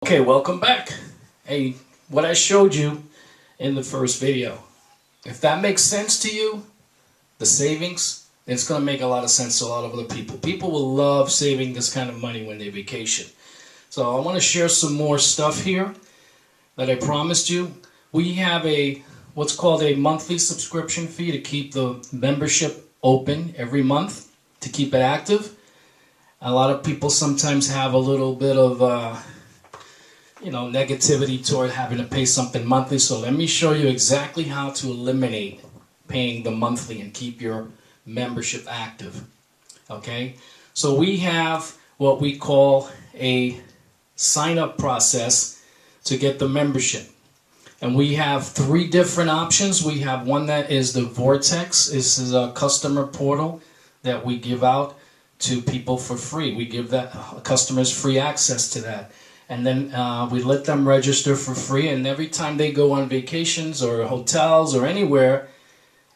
Okay, welcome back. Hey, what I showed you in the first video, if that makes sense to you, the savings, it's going to make a lot of sense to a lot of other people. People will love saving this kind of money when they vacation. So I want to share some more stuff here that I promised you. We have what's called a monthly subscription fee to keep the membership open every month, to keep it active. A lot of people sometimes have a little bit of negativity toward having to pay something monthly. So let me show you exactly how to eliminate paying the monthly and keep your membership active. Okay, so we have what we call a sign-up process to get the membership, and we have three different options. We have one that is the Vortex. This is a customer portal that we give out to people for free. We give that customers free access to that. And then we let them register for free, and every time they go on vacations or hotels or anywhere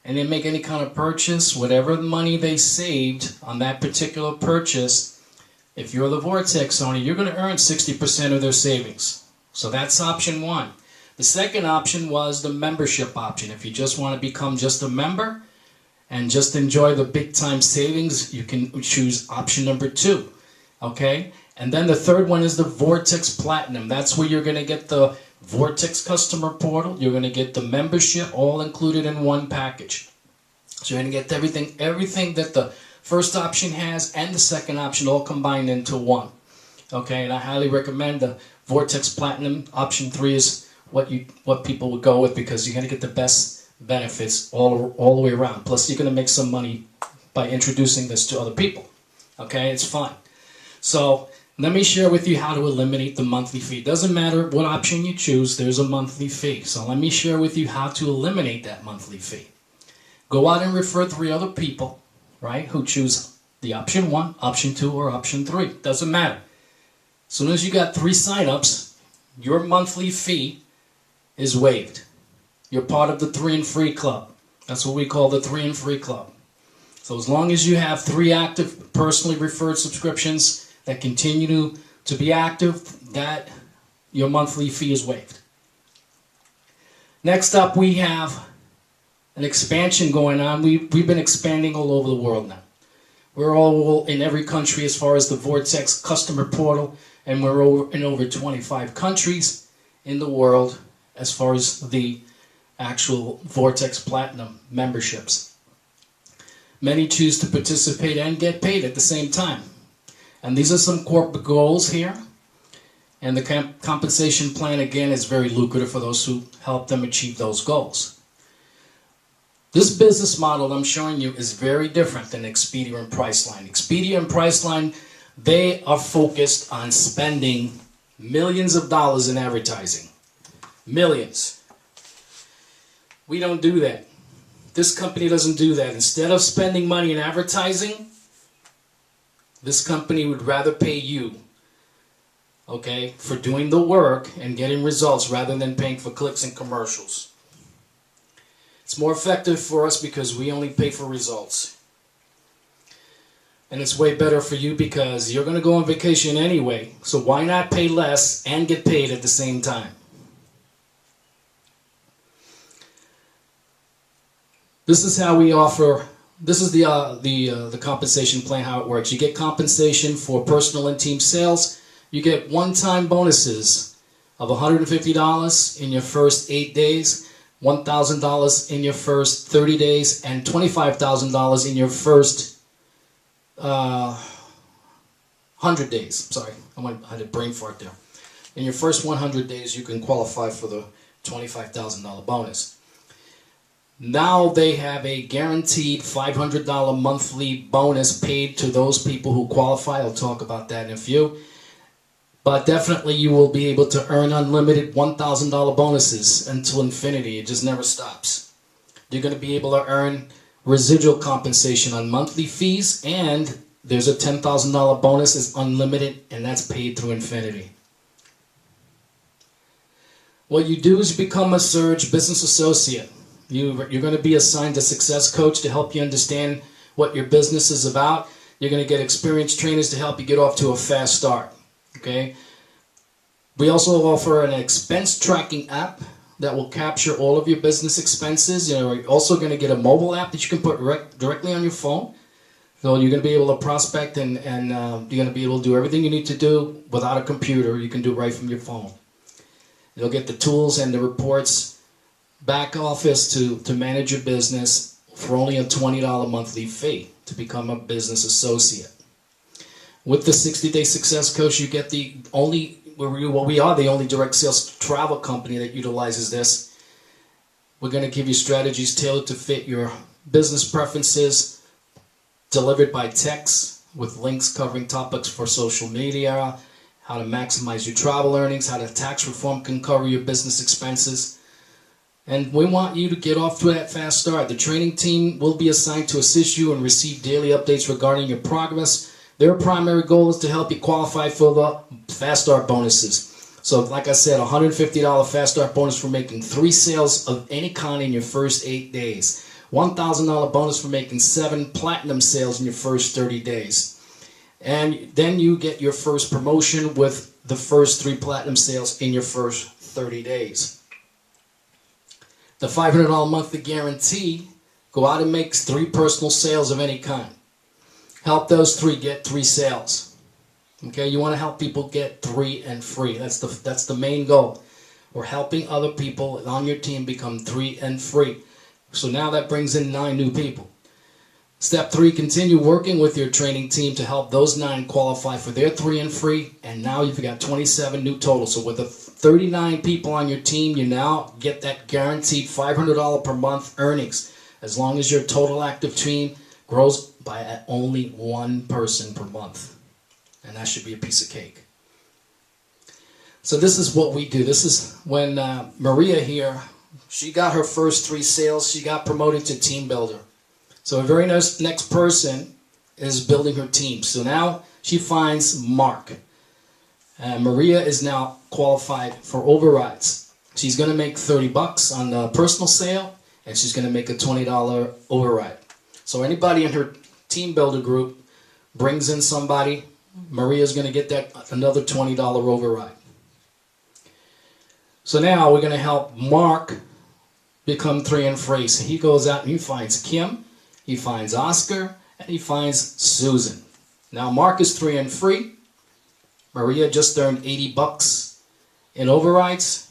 and they make any kind of purchase, whatever money they saved on that particular purchase, if you're the Vortex owner, you're going to earn 60% of their savings. So that's option one. The second option was the membership option. If you just want to become just a member and just enjoy the big time savings, you can choose option number 2. Okay? And then the third one is the Vortex Platinum. That's where you're going to get the Vortex customer portal. You're going to get the membership all included in one package. So you're going to get everything that the first option has and the second option all combined into one. Okay, and I highly recommend the Vortex Platinum. Option 3 is what people would go with, because you're going to get the best benefits all the way around. Plus you're going to make some money by introducing this to other people. Okay, it's fun. So let me share with you how to eliminate the monthly fee. It doesn't matter what option you choose, there's a monthly fee. So let me share with you how to eliminate that monthly fee. Go out and refer 3 other people, right, who choose the option 1, option 2, or option 3. Doesn't matter. As soon as you got 3 sign-ups, your monthly fee is waived. You're part of the 3 and Free Club. That's what we call the 3 and Free Club. So as long as you have 3 active personally referred subscriptions that continue to be active, that your monthly fee is waived. Next up, we have an expansion going on. We've been expanding all over the world now. We're all in every country as far as the Vortex customer portal, and we're in over 25 countries in the world as far as the actual Vortex Platinum memberships. Many choose to participate and get paid at the same time. And these are some corporate goals here. And the compensation plan, again, is very lucrative for those who help them achieve those goals. This business model I'm showing you is very different than Expedia and Priceline. Expedia and Priceline, they are focused on spending millions of dollars in advertising. Millions. We don't do that. This company doesn't do that. Instead of spending money in advertising, this company would rather pay you, okay, for doing the work and getting results rather than paying for clicks and commercials. It's more effective for us because we only pay for results. And it's way better for you because you're going to go on vacation anyway, so why not pay less and get paid at the same time? This is how we offer. This is the compensation plan, how it works. You get compensation for personal and team sales. You get one-time bonuses of $150 in your first 8 days, $1,000 in your first 30 days, and $25,000 in your first 100 days. Sorry, I had a brain fart there. In your first 100 days, you can qualify for the $25,000 bonus. Now they have a guaranteed $500 monthly bonus paid to those people who qualify. I'll talk about that in a few. But definitely you will be able to earn unlimited $1,000 bonuses until infinity. It just never stops. You're going to be able to earn residual compensation on monthly fees, and there's a $10,000 bonus is unlimited, and that's paid through infinity. What you do is you become a Surge business associate. You're going to be assigned a success coach to help you understand what your business is about. You're going to get experienced trainers to help you get off to a fast start. Okay? We also offer an expense tracking app that will capture all of your business expenses. You're also going to get a mobile app that you can put directly on your phone. So you're going to be able to prospect and you're going to be able to do everything you need to do without a computer. You can do right from your phone. You'll get the tools and the reports, back office to manage your business for only a $20 monthly fee to become a business associate. With the 60-Day Success Coach, you get we are the only direct sales travel company that utilizes this. We're going to give you strategies tailored to fit your business preferences, delivered by text with links covering topics for social media, how to maximize your travel earnings, how to tax reform can cover your business expenses. And we want you to get off to that fast start. The training team will be assigned to assist you and receive daily updates regarding your progress. Their primary goal is to help you qualify for the Fast Start bonuses. So like I said, $150 Fast Start bonus for making 3 sales of any kind in your first 8 days. $1,000 bonus for making 7 platinum sales in your first 30 days. And then you get your first promotion with the first 3 platinum sales in your first 30 days. The $500 monthly guarantee, go out and make 3 personal sales of any kind. Help those 3 get 3 sales. Okay, you want to help people get 3 and free. That's the main goal. We're helping other people on your team become 3 and free. So now that brings in 9 new people. Step 3, continue working with your training team to help those 9 qualify for their 3 and free. And now you've got 27 new total. So with the 39 people on your team, you now get that guaranteed $500 per month earnings, as long as your total active team grows by only 1 person per month. And that should be a piece of cake. So this is what we do. This is when Maria here, she got her first 3 sales. She got promoted to team builder. So a very next person is building her team. So now she finds Mark. Maria is now qualified for overrides. She's going to make $30 on the personal sale, and she's going to make a $20 override. So anybody in her team builder group brings in somebody, Maria's going to get that another $20 override. So now we're going to help Mark become 3 and free. So he goes out and he finds Kim, he finds Oscar, and he finds Susan. Now Mark is 3 and free. Maria just earned $80 in overrides.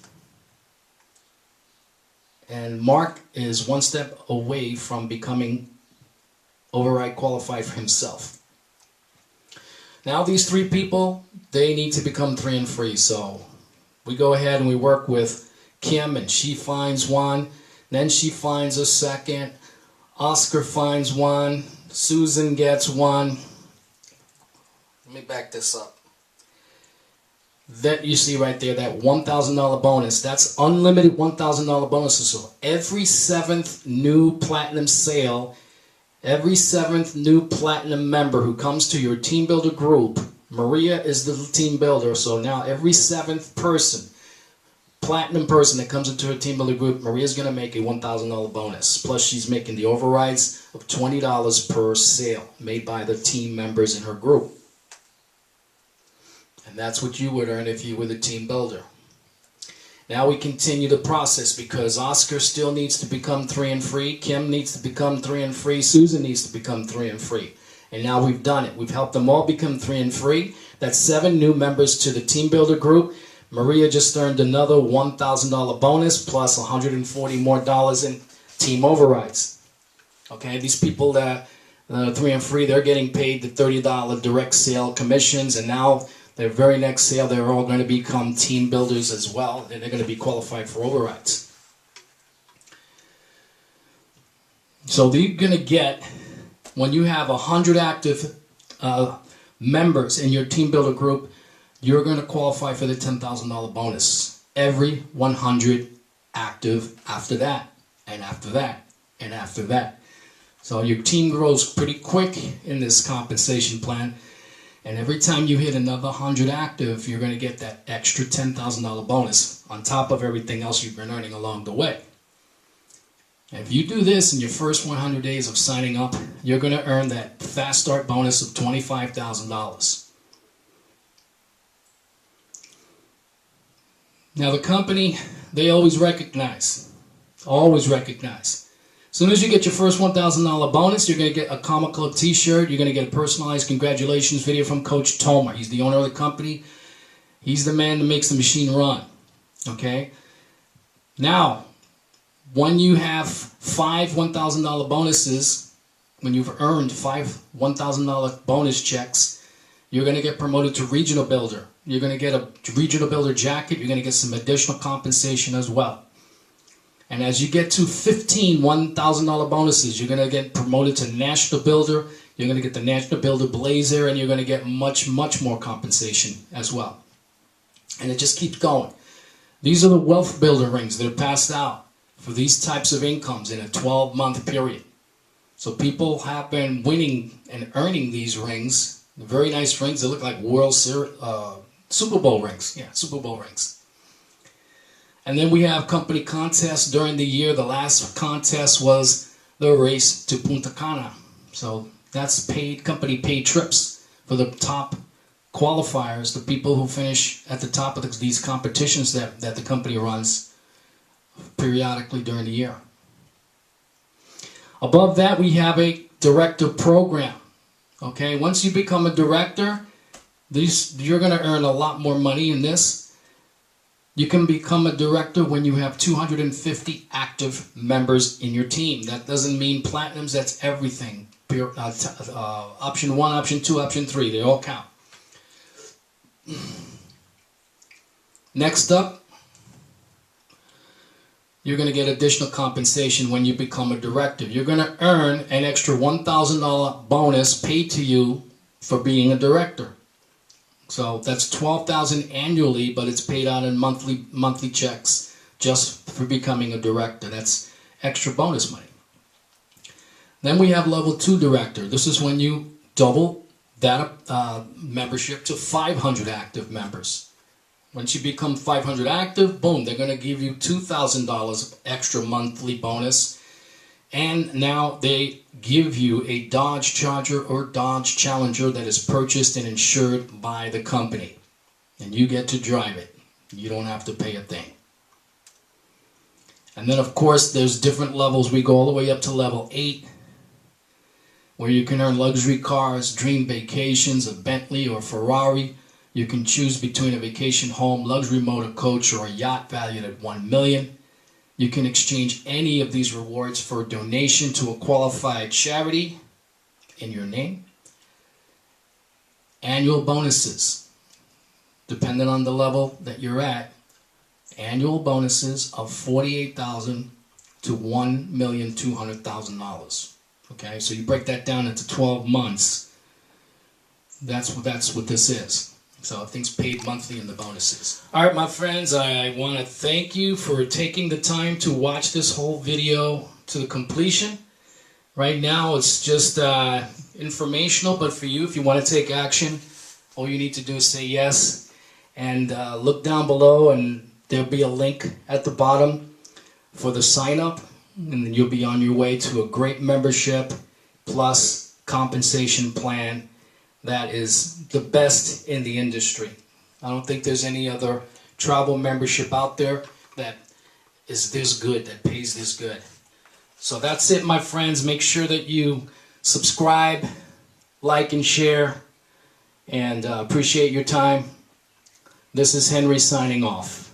And Mark is 1 step away from becoming override qualified for himself. Now these 3 people, they need to become 3 and free. So we go ahead and we work with Kim, and she finds 1. Then she finds a second. Oscar finds 1. Susan gets 1. Let me back this up. That you see right there, that $1,000 bonus, that's unlimited $1,000 bonuses. So every 7th new platinum sale, every 7th new platinum member who comes to your team builder group, Maria is the team builder. So now every 7th person, platinum person that comes into her team builder group, Maria's going to make a $1,000 bonus. Plus she's making the overrides of $20 per sale made by the team members in her group. And that's what you would earn if you were the team builder. Now we continue the process because Oscar still needs to become 3 and free. Kim needs to become 3 and free. Susan needs to become 3 and free. And now we've done it. We've helped them all become 3 and free. That's 7 new members to the team builder group. Maria just earned another $1,000 bonus plus $140 more in team overrides. Okay, these people that are 3 and free, they're getting paid the $30 direct sale commissions, and now their very next sale, they're all going to become team builders as well, and they're going to be qualified for overrides. So you're going to get, when you have 100 active members in your team builder group, you're going to qualify for the $10,000 bonus. Every 100 active after that, and after that, and after that. So your team grows pretty quick in this compensation plan. And every time you hit another 100 active, you're going to get that extra $10,000 bonus on top of everything else you've been earning along the way. And if you do this in your first 100 days of signing up, you're going to earn that Fast Start bonus of $25,000. Now the company, they always recognize. As soon as you get your first $1,000 bonus, you're going to get a Karma Club t-shirt. You're going to get a personalized congratulations video from Coach Toma. He's the owner of the company. He's the man that makes the machine run. Okay? Now, when you have 5 $1,000 bonuses, when you've earned 5 $1,000 bonus checks, you're going to get promoted to Regional Builder. You're going to get a Regional Builder jacket. You're going to get some additional compensation as well. And as you get to 15 $1,000 bonuses, you're going to get promoted to National Builder. You're going to get the National Builder Blazer, and you're going to get much, much more compensation as well. And it just keeps going. These are the Wealth Builder rings that are passed out for these types of incomes in a 12-month period. So people have been winning and earning these rings. Very nice rings. They look like Super Bowl rings. Yeah, Super Bowl rings. And then we have company contests during the year. The last contest was the race to Punta Cana. So that's company paid trips for the top qualifiers, the people who finish at the top of these competitions that the company runs periodically during the year. Above that, we have a director program. Okay, once you become a director, you're going to earn a lot more money in this. You can become a director when you have 250 active members in your team. That doesn't mean platinums, that's everything. Option 1, option 2, option 3, they all count. Next up, you're going to get additional compensation when you become a director. You're going to earn an extra $1,000 bonus paid to you for being a director. So that's $12,000 annually, but it's paid out in monthly checks just for becoming a director. That's extra bonus money. Then we have level 2 director. This is when you double that membership to 500 active members. Once you become 500 active, boom, they're going to give you $2,000 extra monthly bonus. And now they give you a Dodge Charger or Dodge Challenger that is purchased and insured by the company. And you get to drive it. You don't have to pay a thing. And then of course there's different levels. We go all the way up to level 8, where you can earn luxury cars, dream vacations, a Bentley or Ferrari. You can choose between a vacation home, luxury motor coach, or a yacht valued at $1 million. You can exchange any of these rewards for a donation to a qualified charity in your name. Annual bonuses, depending on the level that you're at, annual bonuses of $48,000 to $1,200,000. Okay, so you break that down into 12 months. That's what this is. So things paid monthly in the bonuses. All right, my friends, I want to thank you for taking the time to watch this whole video to the completion. Right now, it's just informational, but for you, if you want to take action, all you need to do is say yes. And look down below, and there'll be a link at the bottom for the sign up. And then you'll be on your way to a great membership plus compensation plan that is the best in the industry. I don't think there's any other travel membership out there that is this good, that pays this good. So that's it, my friends. Make sure that you subscribe, like, and share, and appreciate your time. This is Henry signing off.